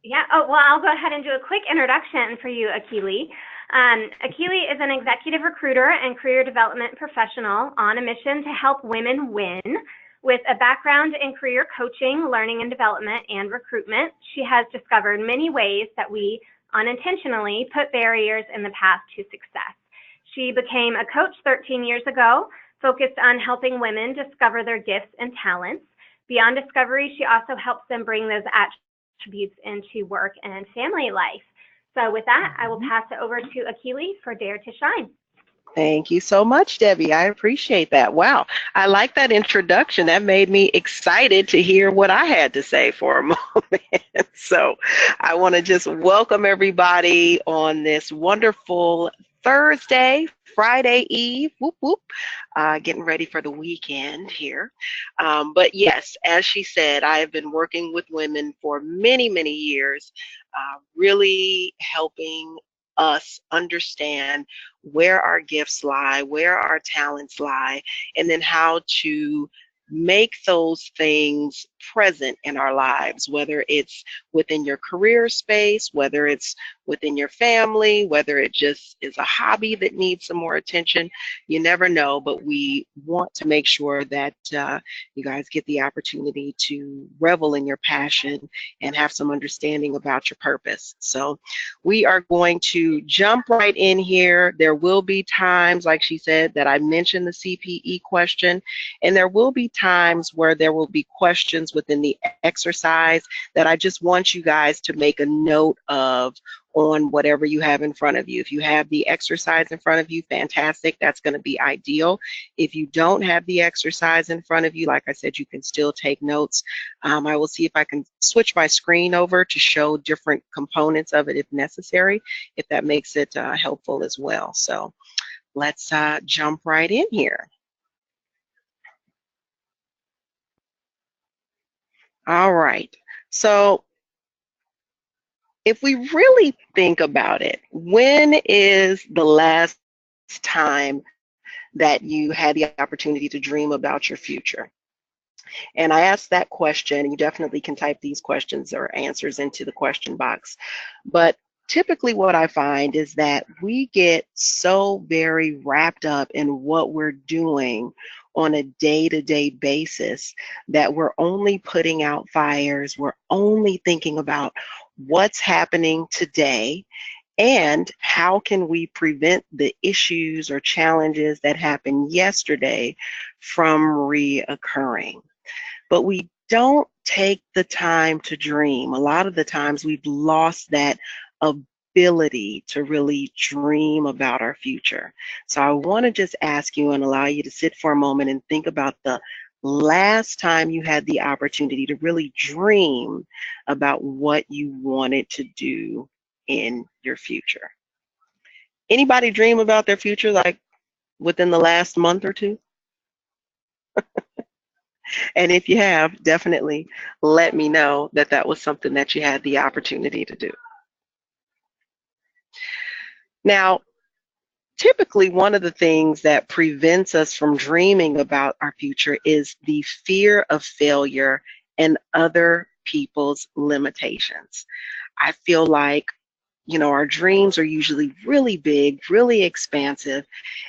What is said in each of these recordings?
Yeah, oh, well, I'll go ahead and do a quick introduction for you, Akili. Akili is an executive recruiter and career development professional on a mission to help women win. With a background in career coaching, learning and development, and recruitment, she has discovered many ways that we unintentionally put barriers in the path to success. She became a coach 13 years ago, focused on helping women discover their gifts and talents. Beyond discovery, she also helps them bring those attributes into work and family life. So with that, I will pass it over to Akili for Dare to Shine. Thank you so much, Debbie. I appreciate that. Wow. I like that introduction. That made me excited to hear what I had to say for a moment. So I want to just welcome everybody on this wonderful Thursday, Friday Eve, whoop, whoop, getting ready for the weekend here. But yes, as she said, I have been working with women for many, many years, really helping us understand where our gifts lie, where our talents lie, and then how to make those things present in our lives, whether it's within your career space, whether it's within your family, whether it just is a hobby that needs some more attention. You never know, but we want to make sure that you guys get the opportunity to revel in your passion and have some understanding about your purpose. So we are going to jump right in here. There will be times, like she said, that I mentioned the CPE question, and there will be times where there will be questions within the exercise that I just want you guys to make a note of on whatever you have in front of you. If you have the exercise in front of you, fantastic. That's going to be ideal. If you don't have the exercise in front of you, like I said, you can still take notes. I will see if I can switch my screen over to show different components of it if necessary, if that makes it helpful as well. So let's jump right in here. All right. So if we really think about it, when is the last time that you had the opportunity to dream about your future? And I asked that question, and you definitely can type these questions or answers into the question box. But typically what I find is that we get so very wrapped up in what we're doing on a day-to-day basis that we're only putting out fires, we're only thinking about what's happening today and how can we prevent the issues or challenges that happened yesterday from reoccurring. But we don't take the time to dream. A lot of the times we've lost that ability to really dream about our future. So I want to just ask you and allow you to sit for a moment and think about the last time you had the opportunity to really dream about what you wanted to do in your future. Anybody dream about their future like within the last month or two? And if you have, definitely let me know that that was something that you had the opportunity to do. Now, typically one of the things that prevents us from dreaming about our future is the fear of failure and other people's limitations. I feel like, you know, our dreams are usually really big, really expansive,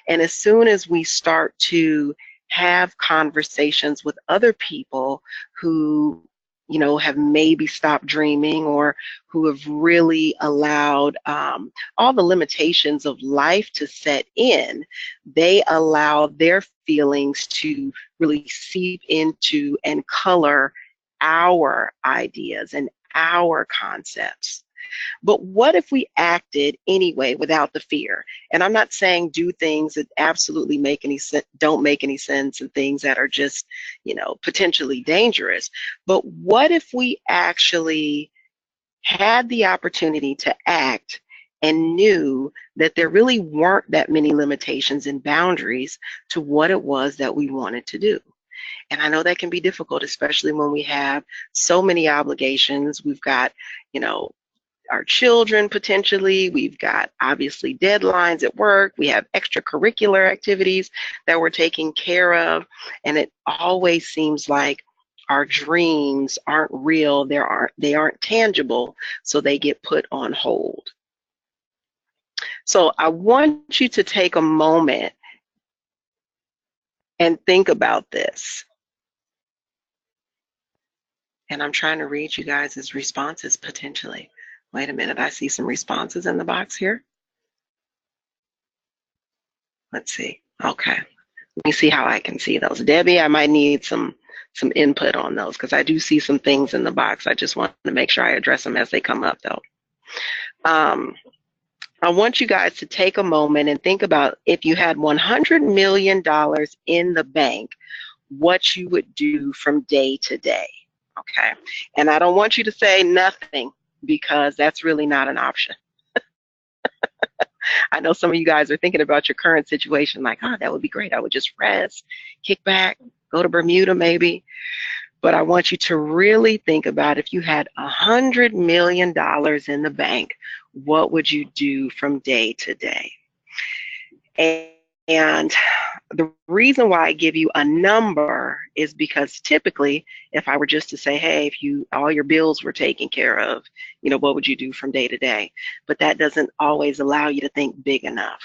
and as soon as we start to have conversations with other people who, you know, have maybe stopped dreaming or who have really allowed all the limitations of life to set in, they allow their feelings to really seep into and color our ideas and our concepts. But what if we acted anyway without the fear? And I'm not saying do things that absolutely make any sense, don't make any sense, and things that are just, you know, potentially dangerous. But what if we actually had the opportunity to act and knew that there really weren't that many limitations and boundaries to what it was that we wanted to do? And I know that can be difficult, especially when we have so many obligations. We've got, you know, our children potentially, we've got obviously deadlines at work, we have extracurricular activities that we're taking care of, and it always seems like Our dreams aren't real, they aren't tangible, so they get put on hold. So I want you to take a moment and think about this. And I'm trying to read you guys' responses potentially. Wait a minute, I see some responses in the box here. Let's see. Okay. Let me see how I can see those. Debbie, I might need some input on those because I do see some things in the box. I just want to make sure I address them as they come up though. I want you guys to take a moment and think about if you had $100 million in the bank, what you would do from day to day. Okay. And I don't want you to say nothing because that's really not an option. I know some of you guys are thinking about your current situation like, oh, that would be great. I would just rest, kick back, go to Bermuda maybe. But I want you to really think about if you had $100 million in the bank, what would you do from day to day? And the reason why I give you a number is because typically, if I were just to say, hey, if all your bills were taken care of, what would you do from day to day? But that doesn't always allow you to think big enough.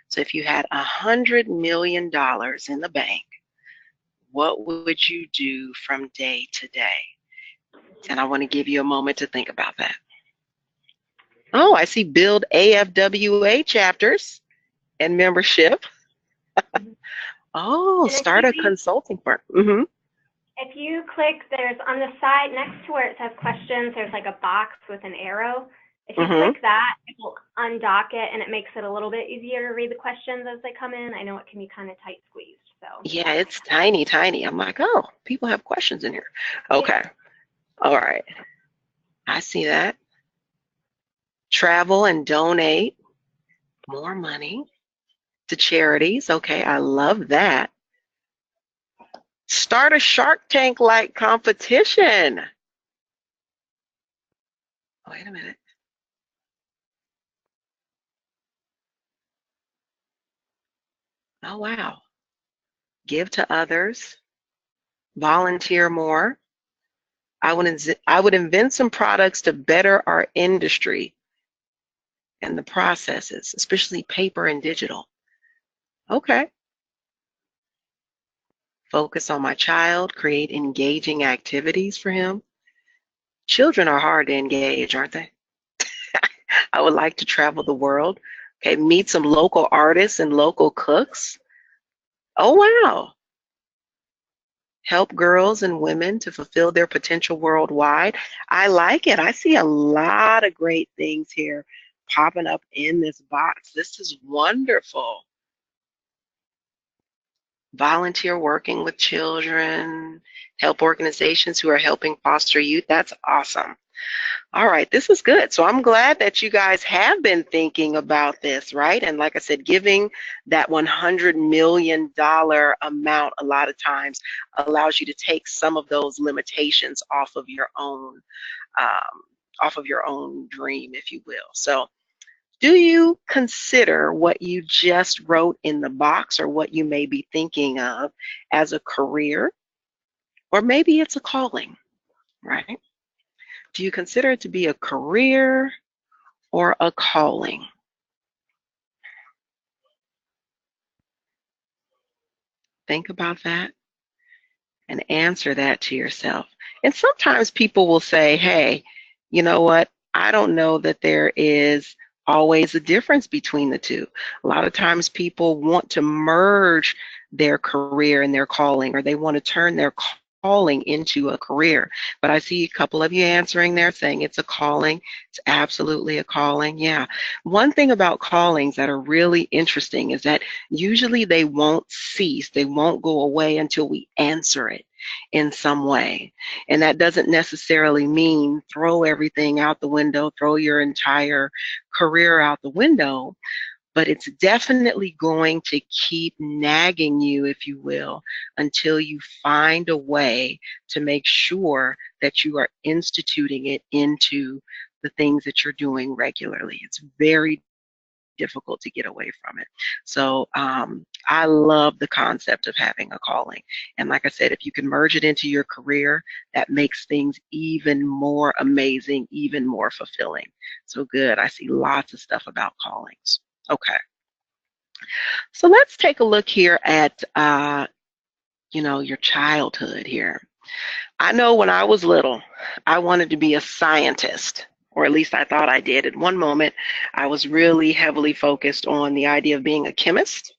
So if you had $100 million in the bank, what would you do from day to day? And I want to give you a moment to think about that. Oh, I see build AFWA chapters and membership. Oh, start a consulting firm. Mm-hmm. If you click, there's on the side next to where it says questions, there's like a box with an arrow. If you click that, it will undock it and it makes it a little bit easier to read the questions as they come in. I know it can be kind of tight squeezed. So yeah, it's tiny, tiny. I'm like, oh, people have questions in here. Okay. All right. I see that. Travel and donate more money to charities. Okay, I love that. Start a Shark Tank-like competition. Wait a minute. Oh, wow. Give to others. Volunteer more. I would invent some products to better our industry and the processes, especially paper and digital. Okay. Focus on my child, create engaging activities for him. Children are hard to engage, aren't they? I would like to travel the world. Okay, meet some local artists and local cooks. Oh, wow. Help girls and women to fulfill their potential worldwide. I like it. I see a lot of great things here popping up in this box. This is wonderful. Volunteer working with children, help organizations who are helping foster youth. That's awesome. All right, this is good. So I'm glad that you guys have been thinking about this, right? And like I said, giving that $100 million amount a lot of times allows you to take some of those limitations off of your own dream, if you will. So do you consider what you just wrote in the box or what you may be thinking of as a career? Or maybe it's a calling, right? Do you consider it to be a career or a calling? Think about that and answer that to yourself. And sometimes people will say, hey, you know what? I don't know that there is always a difference between the two. A lot of times people want to merge their career and their calling, or they want to turn their calling into a career. But I see a couple of you answering there saying it's a calling. It's absolutely a calling. Yeah. One thing about callings that are really interesting is that usually they won't cease. They won't go away until we answer it in some way. And that doesn't necessarily mean throw everything out the window, throw your entire career out the window. But it's definitely going to keep nagging you, if you will, until you find a way to make sure that you are instituting it into the things that you're doing regularly. It's very difficult to get away from it. So I love the concept of having a calling. And like I said, if you can merge it into your career, that makes things even more amazing, even more fulfilling. So good. I see lots of stuff about callings. Okay. So let's take a look here at, your childhood here. I know when I was little, I wanted to be a scientist, or at least I thought I did. At one moment, I was really heavily focused on the idea of being a chemist.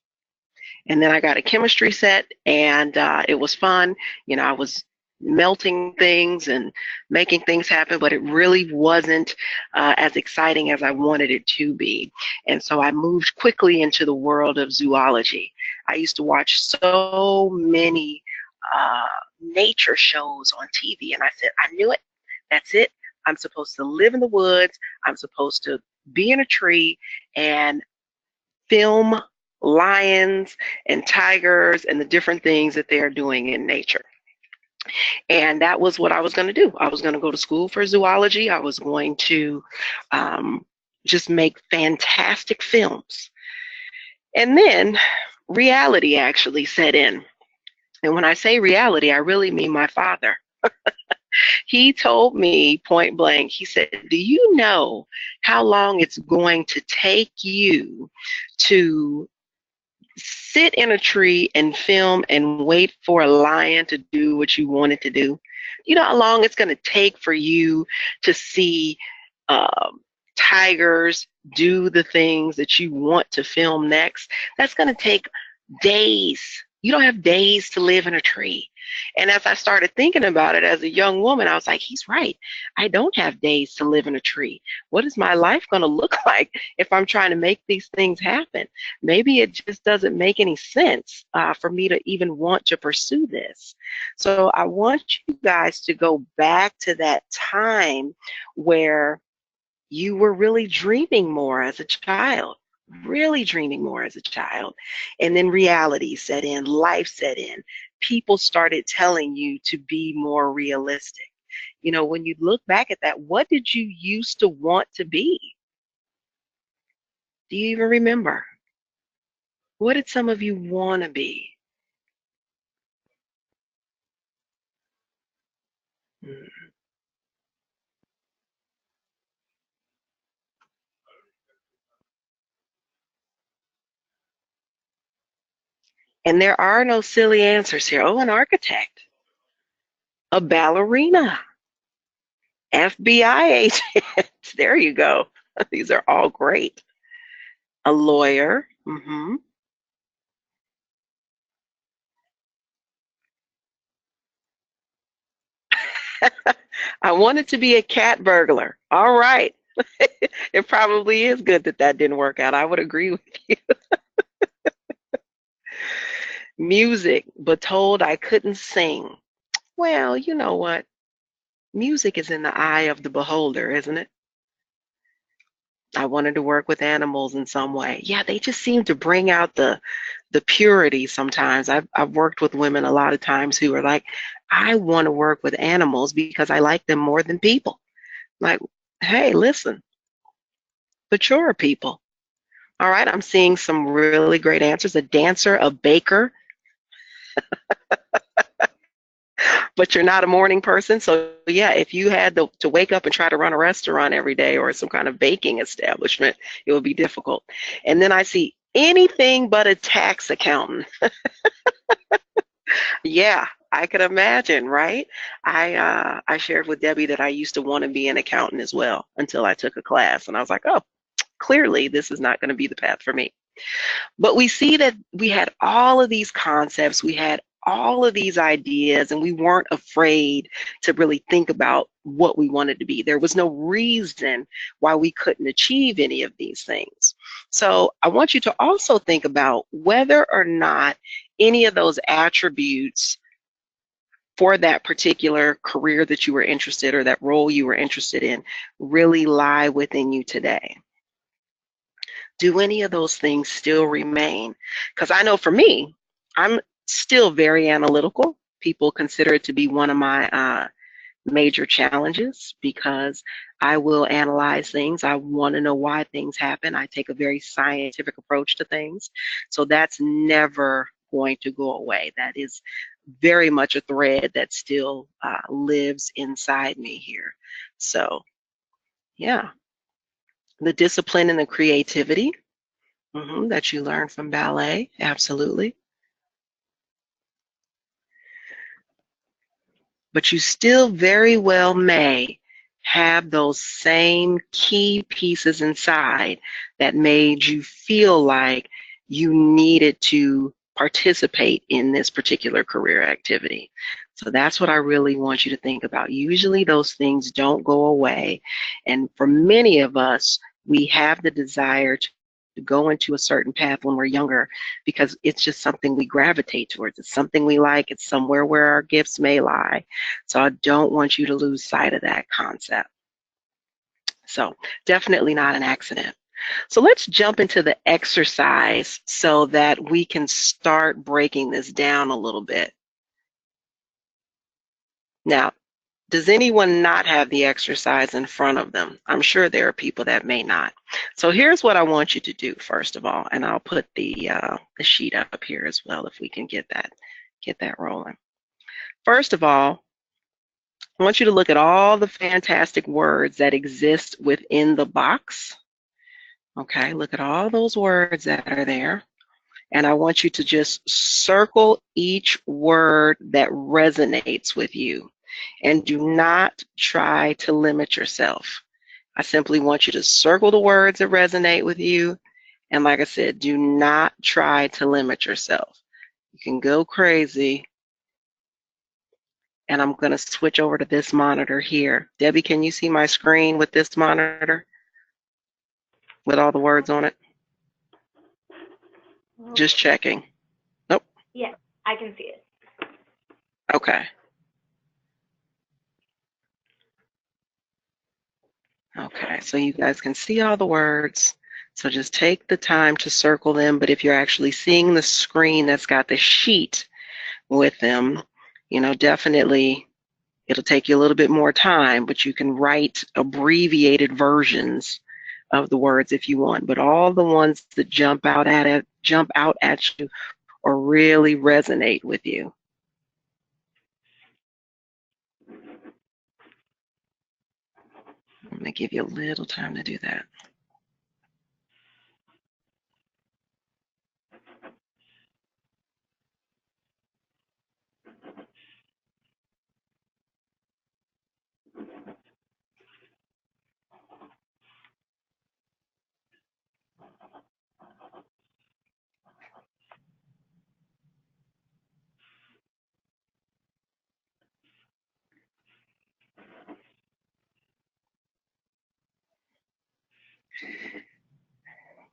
And then I got a chemistry set, and it was fun. I was melting things and making things happen, but it really wasn't as exciting as I wanted it to be. And so I moved quickly into the world of zoology. I used to watch so many nature shows on TV, and I said, I knew it. That's it. I'm supposed to live in the woods. I'm supposed to be in a tree and film lions and tigers and the different things that they are doing in nature. And that was what I was going to do. I was going to go to school for zoology. I was going to just make fantastic films. And then reality actually set in. And when I say reality, I really mean my father. He told me point blank, he said, do you know how long it's going to take you to sit in a tree and film and wait for a lion to do what you want it to do? You know how long it's going to take for you to see tigers do the things that you want to film next? That's going to take days. You don't have days to live in a tree. And as I started thinking about it as a young woman, I was like, he's right. I don't have days to live in a tree. What is my life going to look like if I'm trying to make these things happen? Maybe it just doesn't make any sense for me to even want to pursue this. So I want you guys to go back to that time where you were really dreaming more as a child. Really dreaming more as a child. And then reality set in, life set in. People started telling you to be more realistic. When you look back at that, what did you used to want to be? Do you even remember? What did some of you want to be? And there are no silly answers here. Oh, an architect, a ballerina, FBI agent. There you go. These are all great. A lawyer. I wanted to be a cat burglar. All right. It probably is good that that didn't work out. I would agree with you. Music, but told I couldn't sing. Well, you know what? Music is in the eye of the beholder, isn't it? I wanted to work with animals in some way. Yeah, they just seem to bring out the purity sometimes. I've worked with women a lot of times who are like, I want to work with animals because I like them more than people. Like, hey, listen, mature people. All right, I'm seeing some really great answers. A dancer, a baker, but you're not a morning person. So yeah, if you had to wake up and try to run a restaurant every day or some kind of baking establishment, it would be difficult. And then I see anything but a tax accountant. Yeah, I could imagine, right? I shared with Debbie that I used to want to be an accountant as well until I took a class, and I was like, oh, clearly this is not going to be the path for me. But we see that we had all of these concepts, we had all of these ideas, and we weren't afraid to really think about what we wanted to be. There was no reason why we couldn't achieve any of these things. So I want you to also think about whether or not any of those attributes for that particular career that you were interested or that role you were interested in really lie within you today. Do any of those things still remain? Because I know for me, I'm still very analytical. People consider it to be one of my major challenges because I will analyze things. I want to know why things happen. I take a very scientific approach to things. So that's never going to go away. That is very much a thread that still lives inside me here. So yeah, the discipline and the creativity that you learn from ballet, absolutely. But you still very well may have those same key pieces inside that made you feel like you needed to participate in this particular career activity. So that's what I really want you to think about. Usually those things don't go away. And for many of us, we have the desire to go into a certain path when we're younger because it's just something we gravitate towards. It's something we like. It's somewhere where our gifts may lie. So I don't want you to lose sight of that concept. So definitely not an accident. So let's jump into the exercise so that we can start breaking this down a little bit. Now, does anyone not have the exercise in front of them? I'm sure there are people that may not. So here's what I want you to do first of all, and I'll put the sheet up here as well if we can get that rolling. First of all, I want you to look at all the fantastic words that exist within the box. Okay, look at all those words that are there. And I want you to just circle each word that resonates with you. And do not try to limit yourself. I simply want you to circle the words that resonate with you. And like I said, do not try to limit yourself. You can go crazy. And I'm going to switch over to this monitor here. Debbie, can you see my screen with this monitor? With all the words on it? Just checking. Nope. Yes, I can see it. Okay. Okay, so you guys can see all the words. So just take the time to circle them. But if you're actually seeing the screen that's got the sheet with them, you know, definitely it'll take you a little bit more time, but you can write abbreviated versions of the words if you want. But all the ones that jump out at you or really resonate with you. I'm going to give you a little time to do that.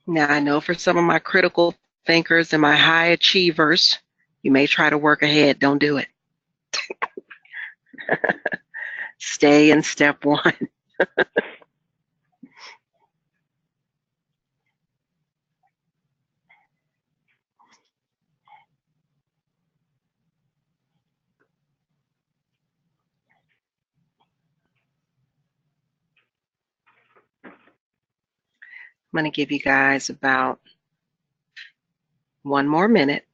Now, I know for some of my critical thinkers and my high achievers, you may try to work ahead. Don't do it. Stay in step one. I'm going to give you guys about 1 more minute.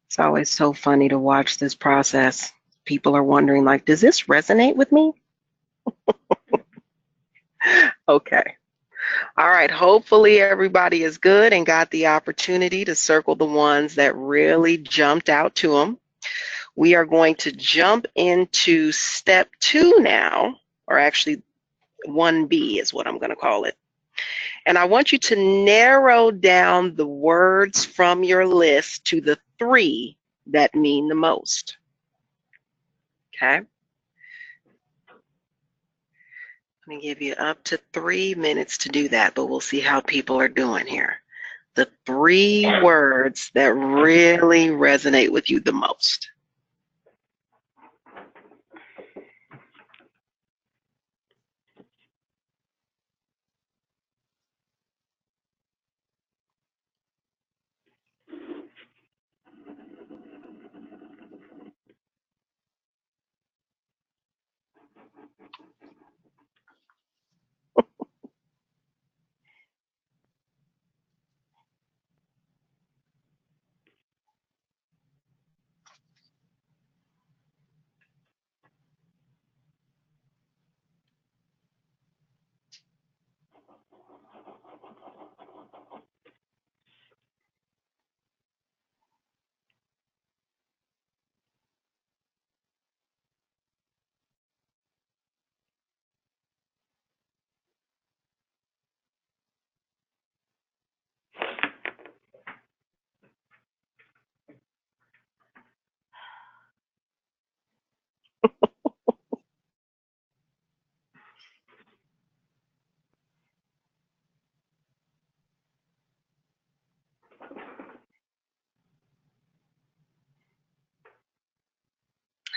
It's always so funny to watch this process. People are wondering, like, does this resonate with me? Okay. All right. Hopefully everybody is good and got the opportunity to circle the ones that really jumped out to them. We are going to jump into step 2 now, or actually 1B is what I'm going to call it. And I want you to narrow down the words from your list to the 3 that mean the most. Okay? I'm going to give you up to 3 minutes to do that, but we'll see how people are doing here. The 3 words that really resonate with you the most.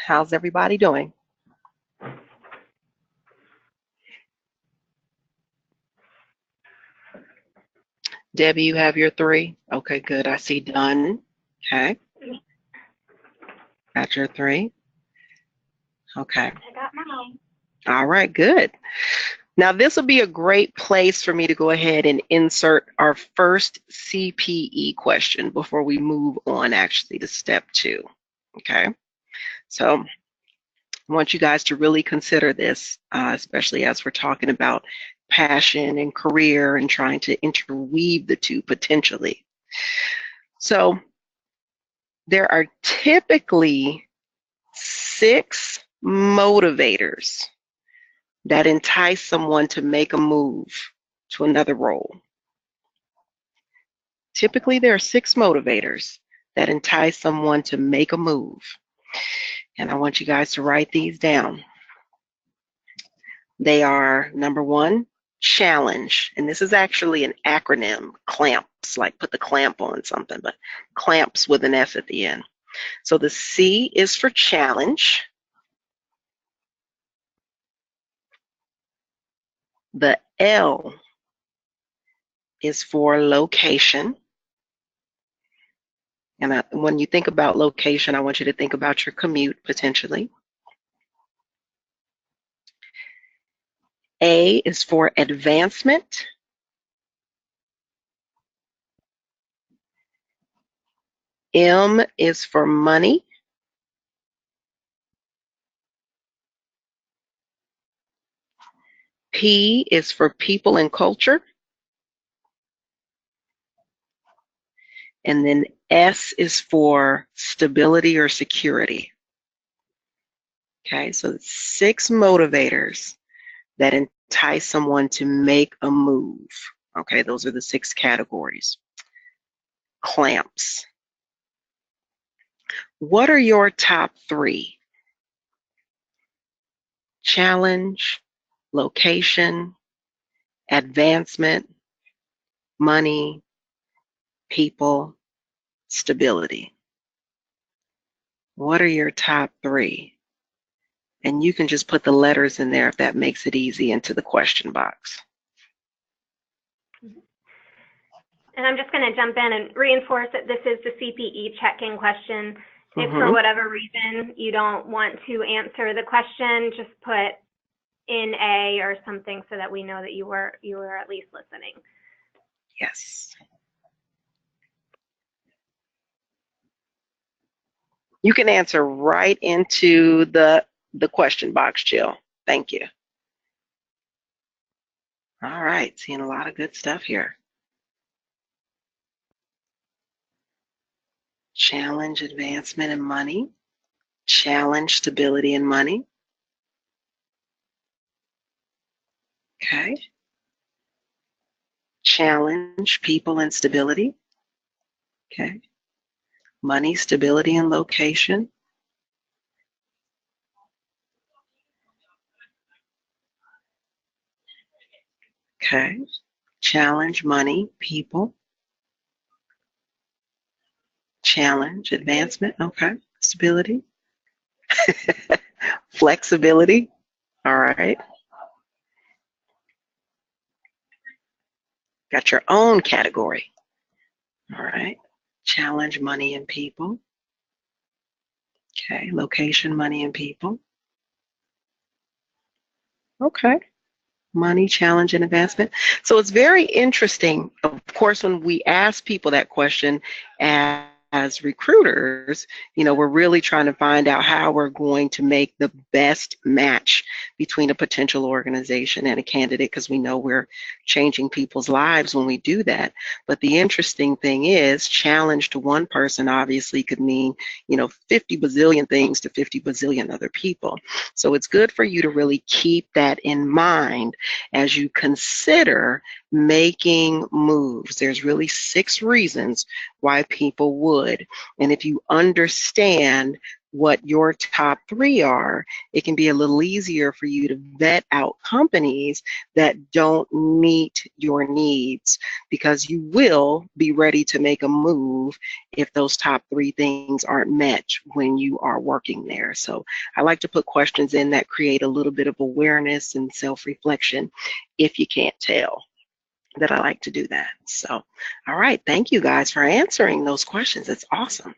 How's everybody doing? Debbie, you have your 3? Okay, good. I see done. Okay. Got your 3? Okay. I got mine. All right, good. Now, this will be a great place for me to go ahead and insert our first CPE question before we move on actually to step 2. Okay. So I want you guys to really consider this, especially as we're talking about passion and career and trying to interweave the two potentially. So there are typically 6 motivators that entice someone to make a move to another role. Typically, there are 6 motivators that entice someone to make a move. And I want you guys to write these down. They are, number 1, challenge. And this is actually an acronym, clamps, like put the clamp on something, but clamps with an S at the end. So the C is for challenge. The L is for location. And when you think about location, I want you to think about your commute potentially. A is for advancement. M is for money. P is for people and culture. And then S is for stability or security. Okay, so 6 motivators that entice someone to make a move. Okay, those are the 6 categories. Clamps. What are your top 3? Challenge, location, advancement, money, people, stability. What are your top 3? And you can just put the letters in there if that makes it easy into the question box. And I'm just going to jump in and reinforce that this is the CPE check-in question. If for whatever reason you don't want to answer the question, just put in A or something so that we know that you were at least listening. Yes. You can answer right into the question box, Jill. Thank you. All right, seeing a lot of good stuff here. Challenge, advancement, and money. challenge stability and money. Okay. Challenge people and stability. Okay. Money, stability, and location. Okay. Challenge, money, people. Challenge, advancement. Okay. Stability. Flexibility. All right. Got your own category. All right. Challenge, money, and people. Okay. Location, money, and people. Okay. Money, challenge, and advancement. So it's very interesting. Of course, when we ask people that question as recruiters, we're really trying to find out how we're going to make the best match between a potential organization and a candidate, because we know we're changing people's lives when we do that. But the interesting thing is, challenge to one person obviously could mean, 50 bazillion things to 50 bazillion other people. So it's good for you to really keep that in mind as you consider making moves. There's really 6 reasons why people would. And if you understand what your top 3 are, it can be a little easier for you to vet out companies that don't meet your needs, because you will be ready to make a move if those top 3 things aren't met when you are working there. So I like to put questions in that create a little bit of awareness and self-reflection, if you can't tell that I like to do that. So, all right, thank you guys for answering those questions. It's awesome.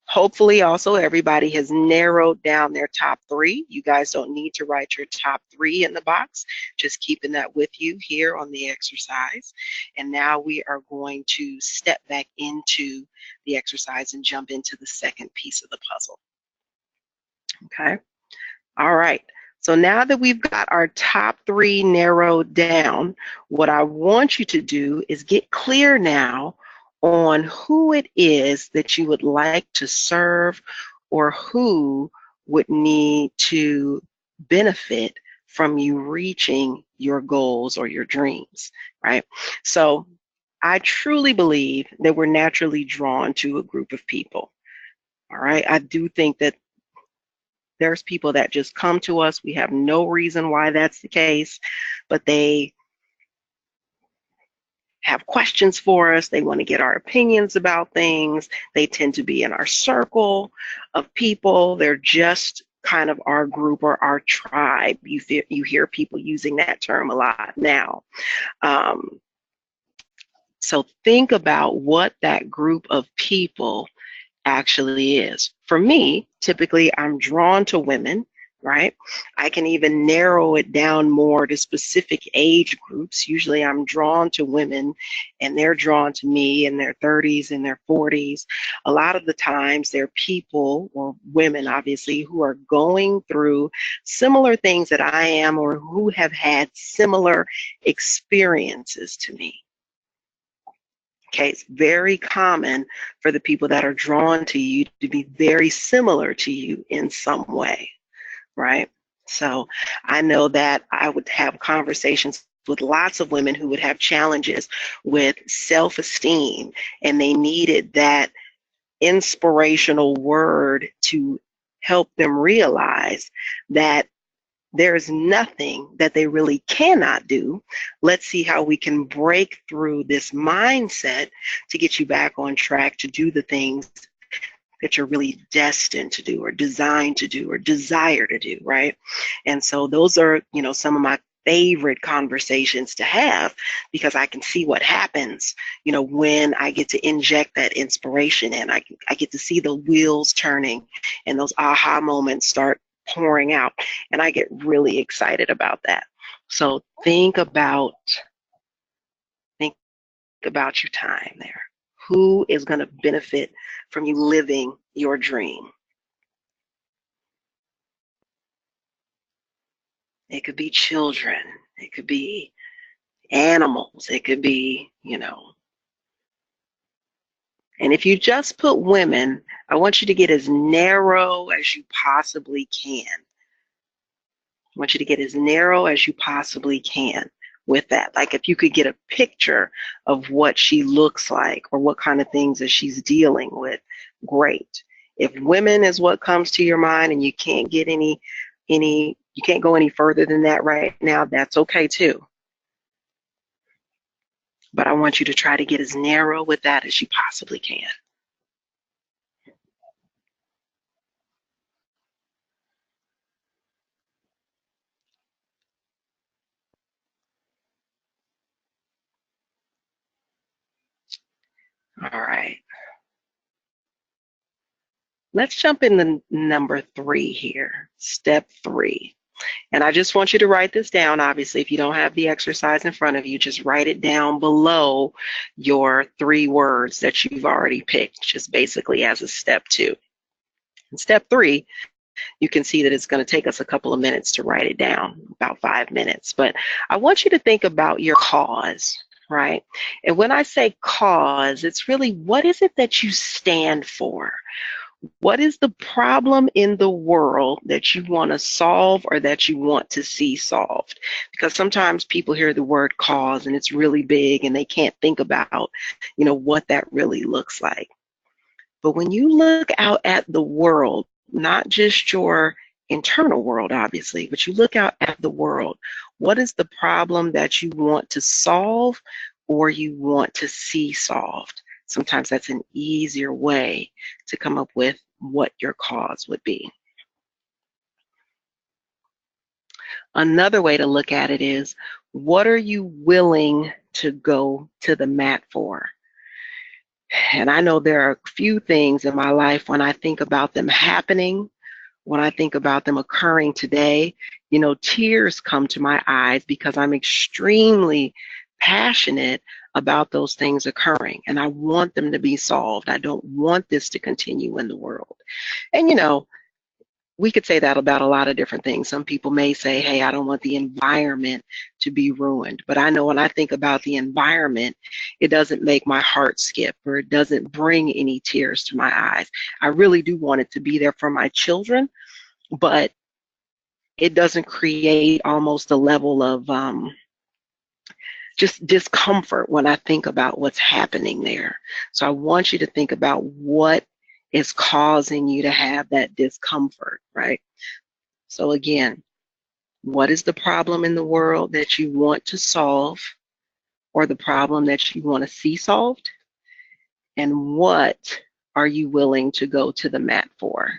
Hopefully also everybody has narrowed down their top 3. You guys don't need to write your top 3 in the box, just keeping that with you here on the exercise. And now we are going to step back into the exercise and jump into the second piece of the puzzle. Okay. All right. So now that we've got our top 3 narrowed down, what I want you to do is get clear now on who it is that you would like to serve, or who would need to benefit from you reaching your goals or your dreams, right? So I truly believe that we're naturally drawn to a group of people. All right. I do think that there's people that just come to us. We have no reason why that's the case, but they have questions for us. They want to get our opinions about things. They tend to be in our circle of people. They're just kind of our group or our tribe. You hear people using that term a lot now. So think about what that group of people actually is. For me, typically I'm drawn to women, right? I can even narrow it down more to specific age groups. Usually I'm drawn to women and they're drawn to me in their 30s and their 40s. A lot of the times they're people, or women obviously, who are going through similar things that I am, or who have had similar experiences to me. Okay, it's very common for the people that are drawn to you to be very similar to you in some way, right? So I know that I would have conversations with lots of women who would have challenges with self-esteem, and they needed that inspirational word to help them realize that there's nothing that they really cannot do. Let's see how we can break through this mindset to get you back on track to do the things that you're really destined to do, or designed to do, or desire to do, right? And so those are, some of my favorite conversations to have, because I can see what happens, when I get to inject that inspiration in. I get to see the wheels turning and those aha moments start pouring out, and I get really excited about that. So think about your time there. Who is going to benefit from you living your dream? It could be children, it could be animals, it could be, And if you just put women, I want you to get as narrow as you possibly can. I want you to get as narrow as you possibly can with that. Like if you could get a picture of what she looks like or what kind of things that she's dealing with, great. If women is what comes to your mind and you can't get you can't go any further than that right now, that's okay too. But I want you to try to get as narrow with that as you possibly can. All right. Let's jump into number 3 here, step 3. And I just want you to write this down. Obviously, if you don't have the exercise in front of you, just write it down below your 3 words that you've already picked, just basically as a step 2. In step 3, you can see that it's going to take us a couple of minutes to write it down, about 5 minutes. But I want you to think about your cause, right? And when I say cause, it's really what is it that you stand for? What is the problem in the world that you want to solve or that you want to see solved? Because sometimes people hear the word cause and it's really big and they can't think about, what that really looks like. But when you look out at the world, not just your internal world, obviously, but you look out at the world, what is the problem that you want to solve or you want to see solved? Sometimes that's an easier way to come up with what your cause would be. Another way to look at it is, what are you willing to go to the mat for? And I know there are a few things in my life when I think about them happening, when I think about them occurring today, tears come to my eyes because I'm extremely passionate about those things occurring and I want them to be solved. I don't want this to continue in the world. And we could say that about a lot of different things. Some people may say, hey, I don't want the environment to be ruined. But I know when I think about the environment, it doesn't make my heart skip or it doesn't bring any tears to my eyes. I really do want it to be there for my children, but it doesn't create almost a level of just discomfort when I think about what's happening there. So I want you to think about what is causing you to have that discomfort, right? So again, what is the problem in the world that you want to solve or the problem that you want to see solved? And what are you willing to go to the mat for?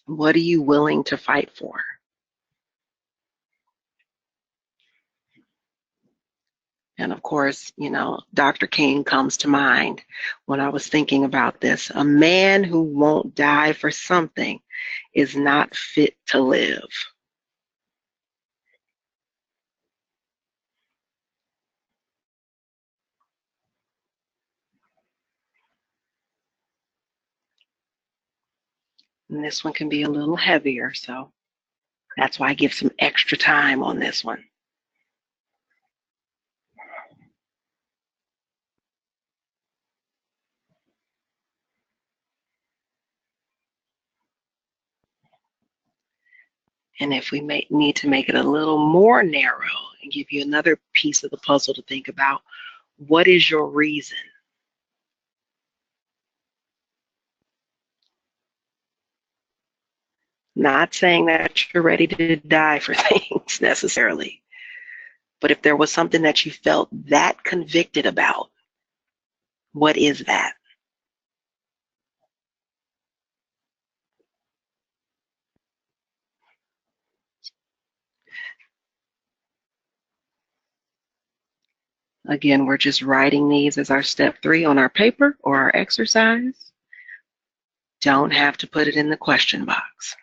What are you willing to fight for? And of course, Dr. King comes to mind when I was thinking about this. A man who won't die for something is not fit to live. And this one can be a little heavier, so that's why I give some extra time on this one. And if we need to make it a little more narrow and give you another piece of the puzzle to think about, what is your reason? Not saying that you're ready to die for things necessarily, but if there was something that you felt that convicted about, what is that? Again, we're just writing these as our step 3 on our paper or our exercise. Don't have to put it in the question box.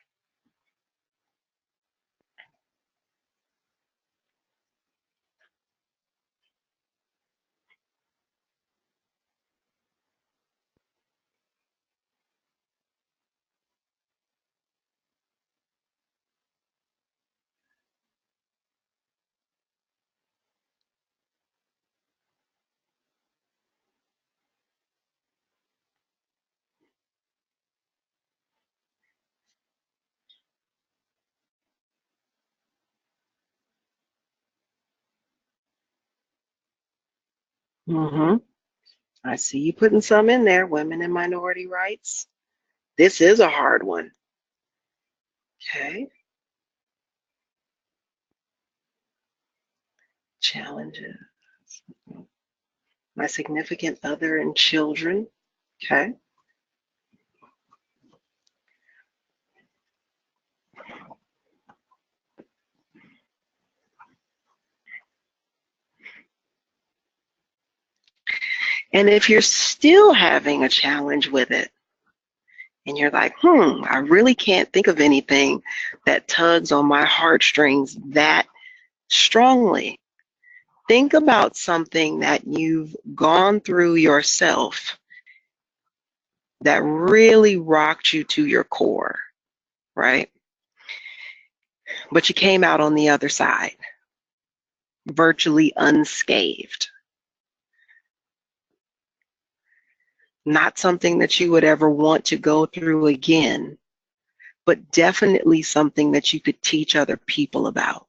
Mm-hmm. I see you putting some in there, women and minority rights. This is a hard one. Okay. Challenges. My significant other and children. Okay. And if you're still having a challenge with it, and you're like, I really can't think of anything that tugs on my heartstrings that strongly, think about something that you've gone through yourself that really rocked you to your core, right? But you came out on the other side, virtually unscathed. Not something that you would ever want to go through again, but definitely something that you could teach other people about.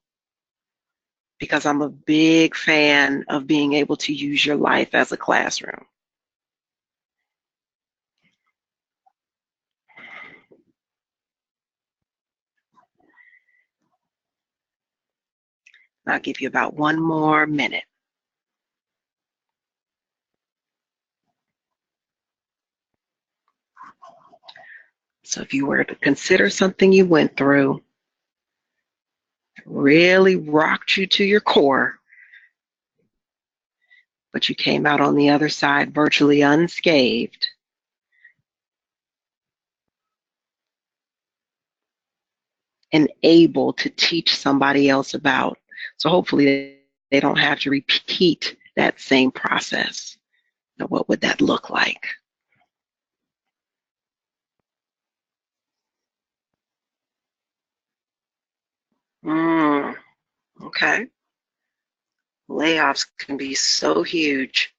Because I'm a big fan of being able to use your life as a classroom. I'll give you about one more minute. So if you were to consider something you went through, really rocked you to your core, but you came out on the other side virtually unscathed, and able to teach somebody else about. So hopefully they don't have to repeat that same process. Now, what would that look like? Okay. Layoffs can be so huge.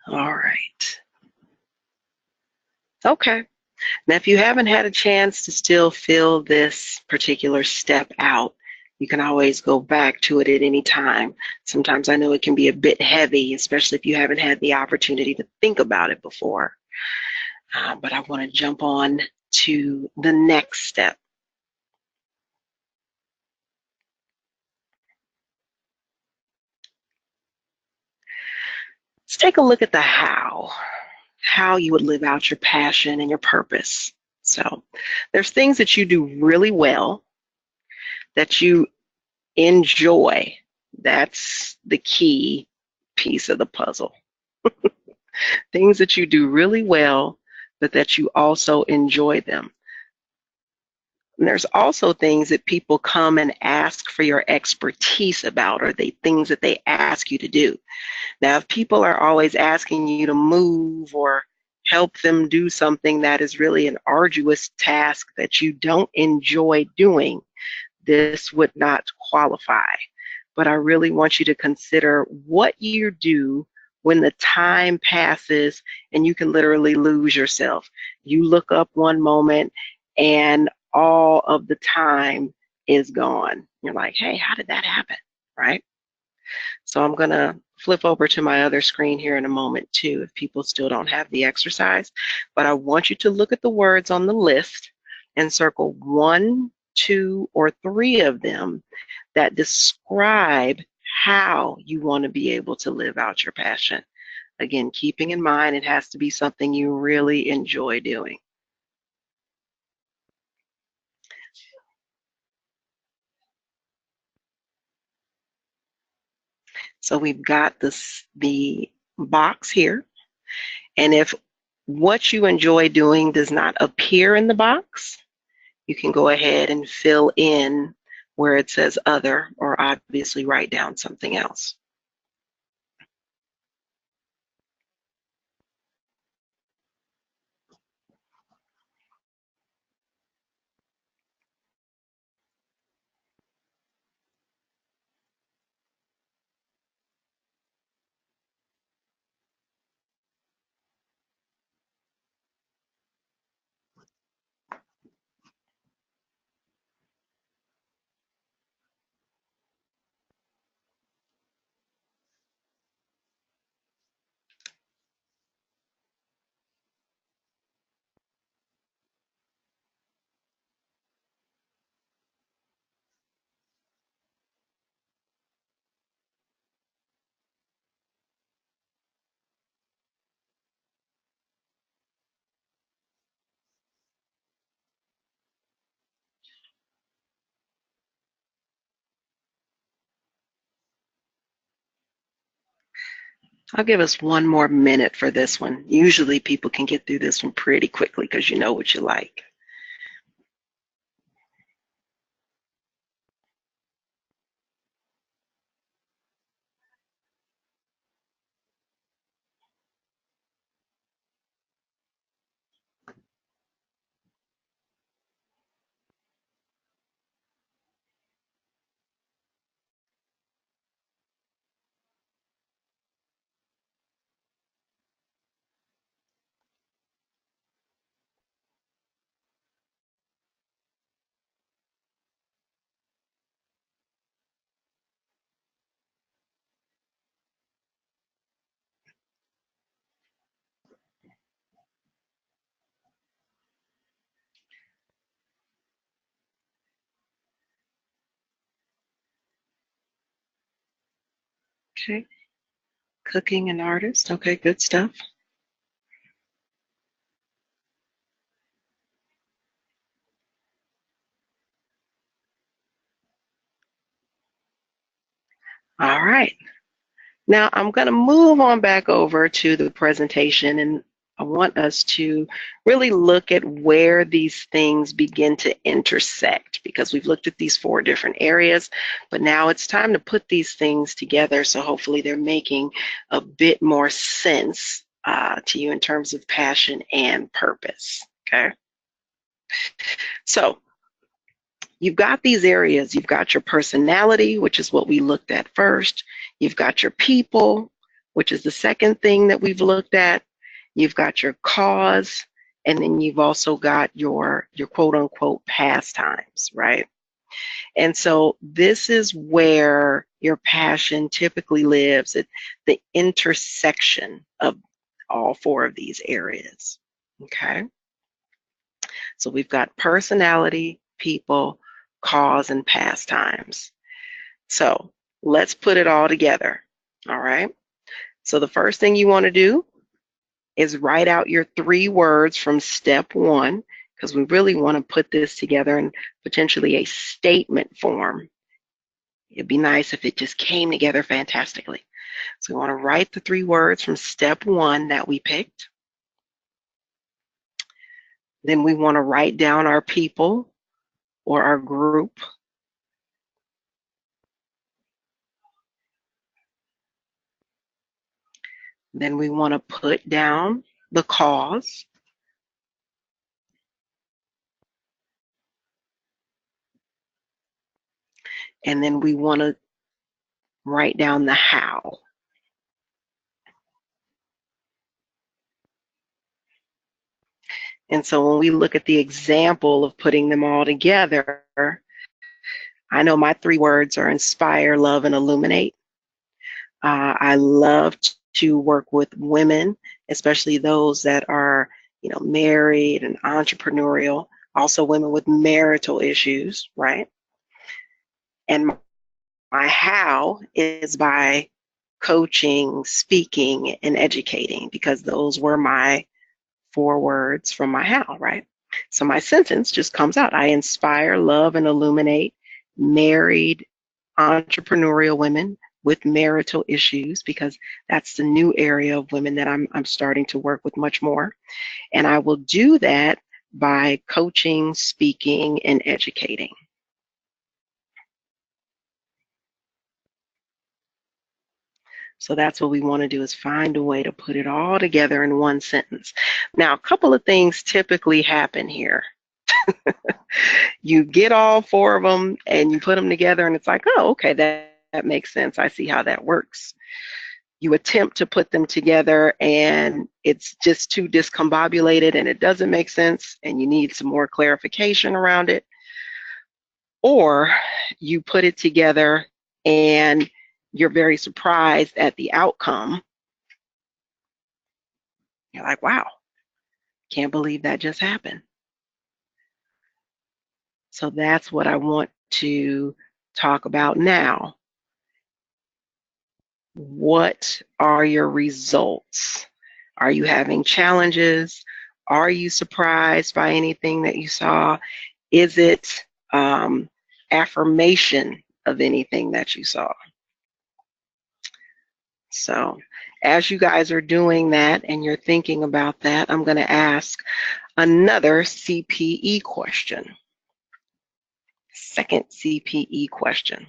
All right. Okay. Now, if you haven't had a chance to still fill this particular step out, you can always go back to it at any time. Sometimes I know it can be a bit heavy, especially if you haven't had the opportunity to think about it before. But I want to jump on to the next step. Let's take a look at the how you would live out your passion and your purpose. So there's things that you do really well, that you enjoy. That's the key piece of the puzzle. Things that you do really well, but that you also enjoy them. And there's also things that people come and ask for your expertise about, or things that they ask you to do. Now, if people are always asking you to move or help them do something that is really an arduous task that you don't enjoy doing, this would not qualify. But I really want you to consider what you do when the time passes and you can literally lose yourself. You look up one moment and all of the time is gone. You're like, hey, how did that happen? Right? So I'm going to flip over to my other screen here in a moment too, if people still don't have the exercise. But I want you to look at the words on the list and circle 1, 2, or 3 of them that describe how you want to be able to live out your passion. Again, keeping in mind it has to be something you really enjoy doing. So we've got the box here, and if what you enjoy doing does not appear in the box, you can go ahead and fill in where it says other, or obviously write down something else. I'll give us one more minute for this one. Usually people can get through this one pretty quickly because you know what you like. Okay, cooking and artist. Okay, good stuff. All right. Now I'm going to move on back over to the presentation, and I want us to really look at where these things begin to intersect, because we've looked at these 4 different areas, but now it's time to put these things together, so hopefully they're making a bit more sense to you in terms of passion and purpose. Okay, so you've got these areas. You've got your personality, which is what we looked at first. You've got your people, which is the second thing that we've looked at. You've got your cause, and then you've also got your quote unquote pastimes, right? And so this is where your passion typically lives, at the intersection of all 4 of these areas. Okay, so we've got personality, people, cause, and pastimes. So let's put it all together. All right. So the first thing you want to do is write out your 3 words from step 1, because we really want to put this together in potentially a statement form. It'd be nice if it just came together fantastically. So we want to write the 3 words from step 1 that we picked. Then we want to write down our people or our group. Then we want to put down the cause. And then we want to write down the how. And so when we look at the example of putting them all together, I know my 3 words are inspire, love, and illuminate. I love to work with women, especially those that are, married and entrepreneurial. Also women with marital issues, right? And my how is by coaching, speaking, and educating, because those were my 4 words from my how, right? So my sentence just comes out. I inspire, love, and illuminate married entrepreneurial women with marital issues, because that's the new area of women that I'm starting to work with much more. And I will do that by coaching, speaking, and educating. So that's what we want to do, is find a way to put it all together in one sentence. Now, a couple of things typically happen here. You get all 4 of them and you put them together and it's like, oh, okay, that makes sense. I see how that works. You attempt to put them together and it's just too discombobulated and it doesn't make sense and you need some more clarification around it. Or you put it together and you're very surprised at the outcome. You're like, wow, can't believe that just happened. So that's what I want to talk about now. What are your results? Are you having challenges? Are you surprised by anything that you saw? Is it affirmation of anything that you saw? So as you guys are doing that and you're thinking about that, I'm going to ask another CPE question. Second CPE question.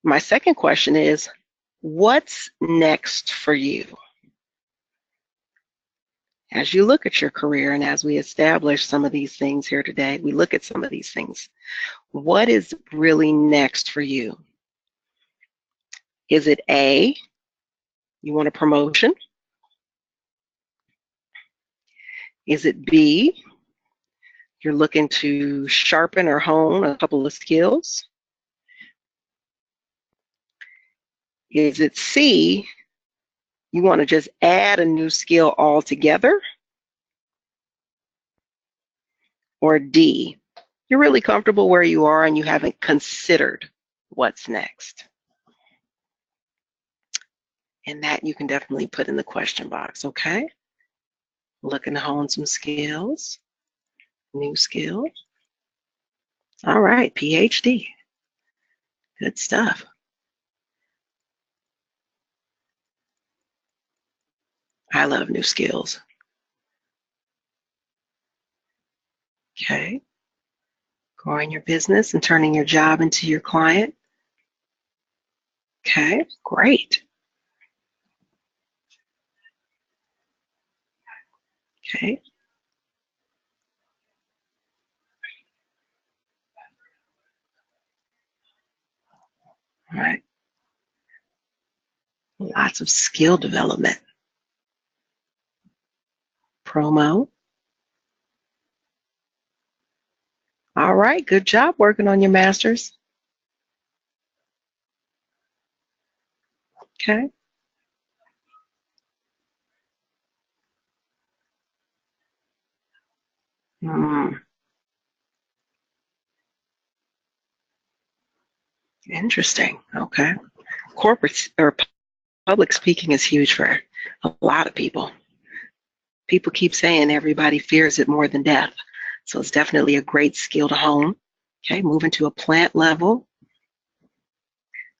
My second question is, what's next for you? As you look at your career and as we establish some of these things here today, we look at some of these things. What is really next for you? Is it A, you want a promotion? Is it B, you're looking to sharpen or hone a couple of skills? Is it C, you want to just add a new skill altogether? Or D, you're really comfortable where you are and you haven't considered what's next? And that you can definitely put in the question box, okay? Looking to hone some skills, new skills. All right, PhD. Good stuff. I love new skills. Okay. Growing your business and turning your job into your client. Okay, great. Okay. All right. Lots of skill development. Promo. All right, good job working on your master's. Okay. Interesting. Okay. Corporate or public speaking is huge for a lot of people. People keep saying everybody fears it more than death. So it's definitely a great skill to hone. Okay, moving to a plant level.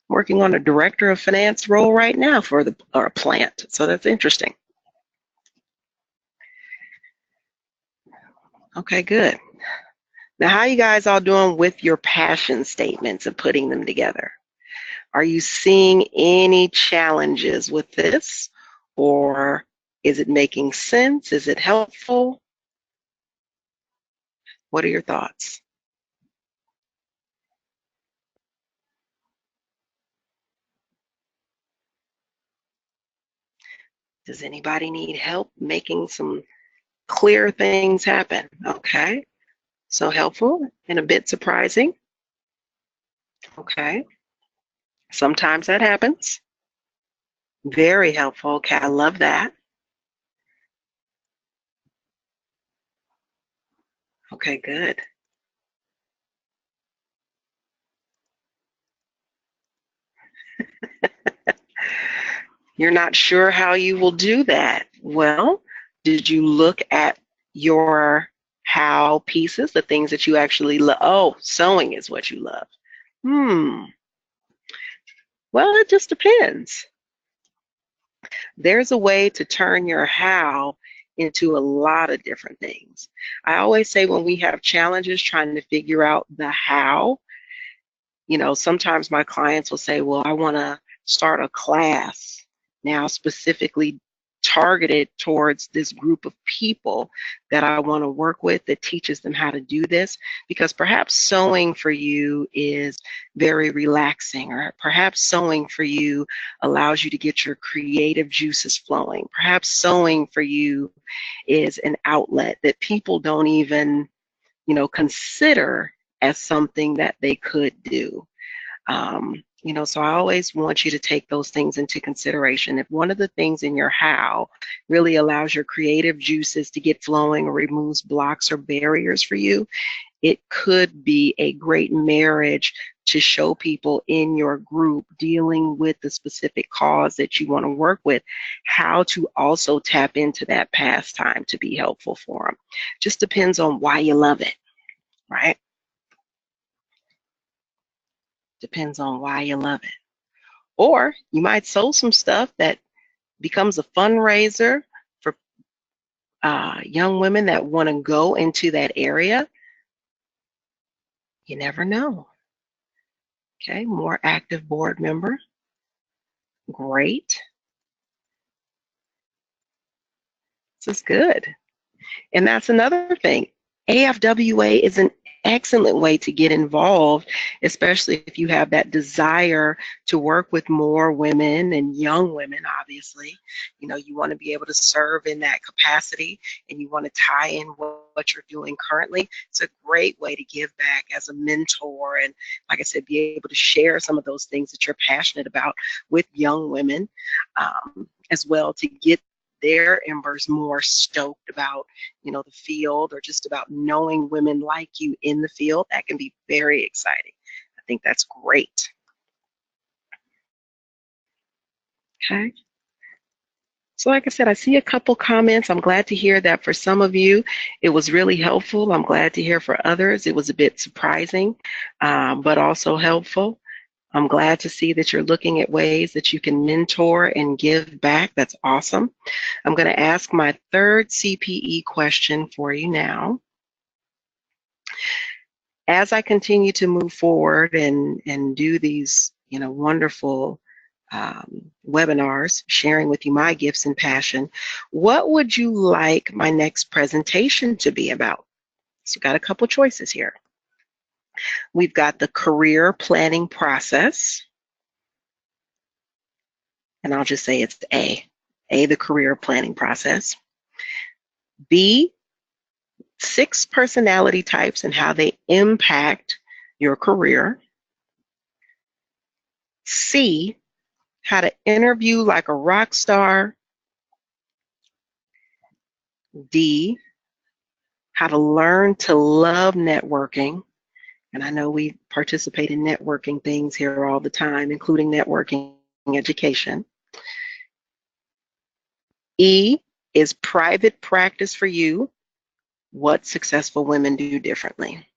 Working on a director of finance role right now for a plant. So that's interesting. Okay, good. Now, how are you guys all doing with your passion statements and putting them together? Are you seeing any challenges with this? Or is it making sense? Is it helpful? What are your thoughts? Does anybody need help making some clear things happen? Okay, so helpful and a bit surprising. Okay, sometimes that happens. Very helpful. Okay, I love that. Okay, good. You're not sure how you will do that. Well, did you look at your how pieces, the things that you actually love? Oh, sewing is what you love. Well, it just depends. There's a way to turn your how into a lot of different things. I always say when we have challenges trying to figure out the how, sometimes my clients will say, well, I want to start a class now specifically targeted towards this group of people that I want to work with that teaches them how to do this, because perhaps sewing for you is very relaxing, or perhaps sewing for you allows you to get your creative juices flowing. Perhaps sewing for you is an outlet that people don't even consider as something that they could do. So I always want you to take those things into consideration. If one of the things in your how really allows your creative juices to get flowing or removes blocks or barriers for you, it could be a great marriage to show people in your group dealing with the specific cause that you want to work with, how to also tap into that pastime to be helpful for them. Just depends on why you love it, right? Depends on why you love it. Or you might sew some stuff that becomes a fundraiser for young women that want to go into that area. You never know. Okay, more active board member. Great. This is good. And that's another thing. AFWA is an excellent way to get involved, especially if you have that desire to work with more women and young women, obviously. You want to be able to serve in that capacity, and you want to tie in what you're doing currently. It's a great way to give back as a mentor, and like I said, be able to share some of those things that you're passionate about with young women, as well, to get their embers more stoked about the field, or just about knowing women like you in the field. That can be very exciting. I think that's great. Okay. So like I said, I see a couple comments. I'm glad to hear that for some of you it was really helpful. I'm glad to hear for others it was a bit surprising, but also helpful. I'm glad to see that you're looking at ways that you can mentor and give back. That's awesome. I'm going to ask my third CPE question for you now. As I continue to move forward and do these, wonderful webinars, sharing with you my gifts and passion, what would you like my next presentation to be about? So we've got a couple choices here. We've got the career planning process. And I'll just say it's A, the career planning process. B, 6 personality types and how they impact your career. C, how to interview like a rock star. D, how to learn to love networking. And I know we participate in networking things here all the time, including networking education. E is private practice for you, what successful women do differently.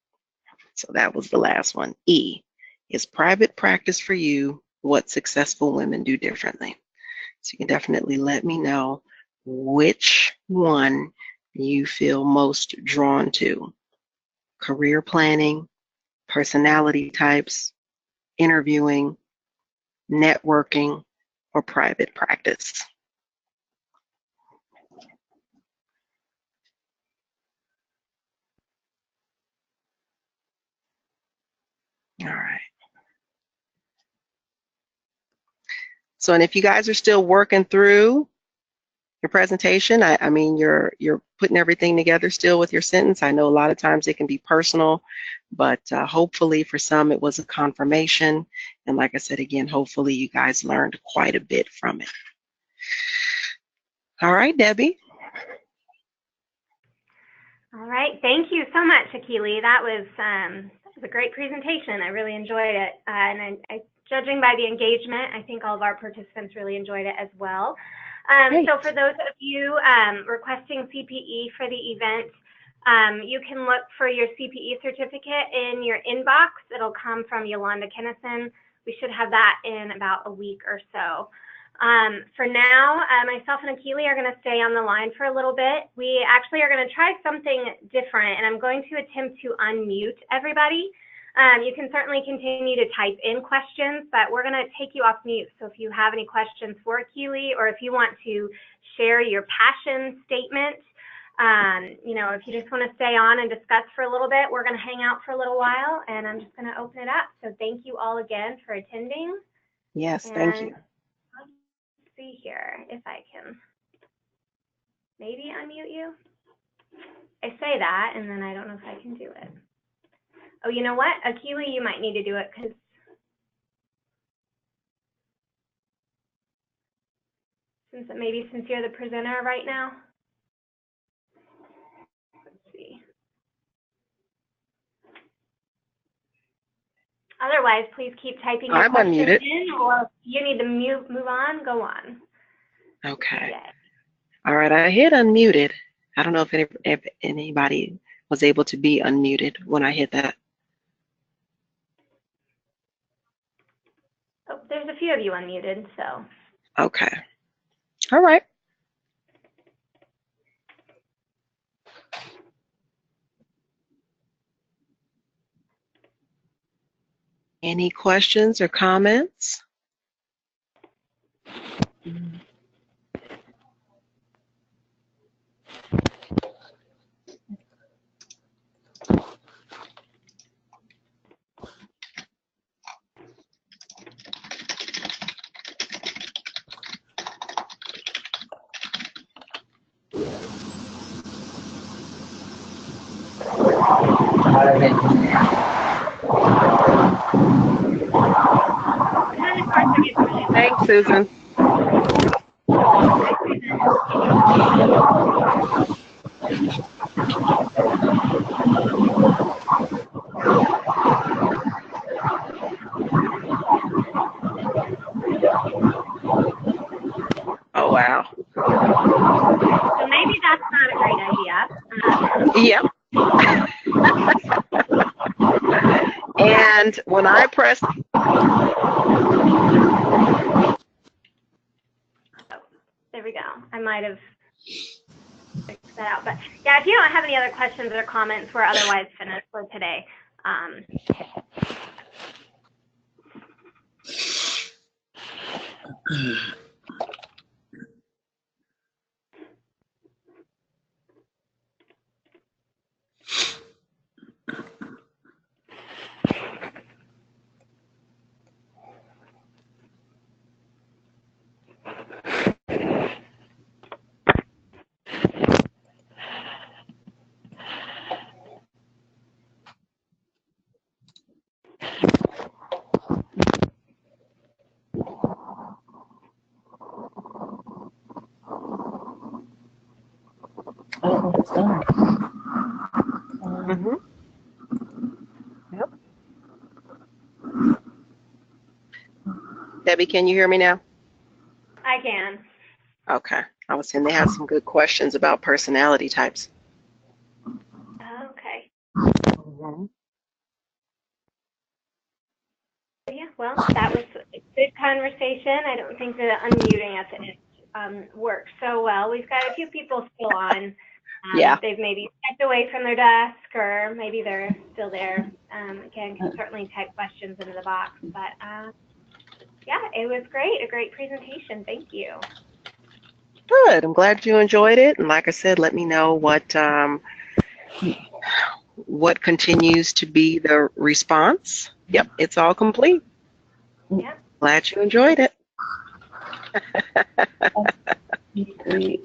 So that was the last one. E is private practice for you, what successful women do differently. So you can definitely let me know which one you feel most drawn to. Career planning, personality types, interviewing, networking, or private practice. All right. So, and if you guys are still working through your presentation, I mean, you're putting everything together still with your sentence. I know a lot of times it can be personal, but hopefully for some it was a confirmation. And like I said, again, hopefully you guys learned quite a bit from it. All right, Debbie. All right, thank you so much, Akili. That was a great presentation. I really enjoyed it, and judging by the engagement, I think all of our participants really enjoyed it as well. So for those of you requesting CPE for the event, you can look for your CPE certificate in your inbox. It'll come from Yolanda Kennison. We should have that in about a week or so. For now, myself and Akili are going to stay on the line for a little bit. We actually are going to try something different, and I'm going to attempt to unmute everybody. You can certainly continue to type in questions, but we're going to take you off mute. So if you have any questions for Akili, or if you want to share your passion statement, you know, if you just want to stay on and discuss for a little bit, we're going to hang out for a little while, and I'm just going to open it up. So thank you all again for attending. Yes, thank you. Let's see here if I can maybe unmute you. I say that, and then I don't know if I can do it. Oh, you know what? Akili, you might need to do it because since you're the presenter right now. Let's see. Otherwise, please keep typing your questions in, or if you need to move on, go on. Okay. Yeah. All right, I hit unmuted. I don't know if anybody was able to be unmuted when I hit that. Oh, there's a few of you unmuted, so. Okay. All right. Any questions or comments? Thanks, Susan. Oh, wow. So maybe that's not a great idea. Yep. And when I press... There we go. I might have fixed that out. But yeah, if you don't have any other questions or comments, we're otherwise finished for today. Oh, it's done. Yep. Debbie, can you hear me now? I can. Okay. I was saying they have some good questions about personality types. Okay. Mm-hmm. Yeah, well, that was a good conversation. I don't think the unmuting at the end works so well. We've got a few people still on. Yeah. They've maybe stepped away from their desk, or maybe they're still there. Again, can certainly type questions into the box. But yeah, it was great. A great presentation. Thank you. Good. I'm glad you enjoyed it. And like I said, let me know what continues to be the response. Yep, it's all complete. Yep. Glad you enjoyed it. Great.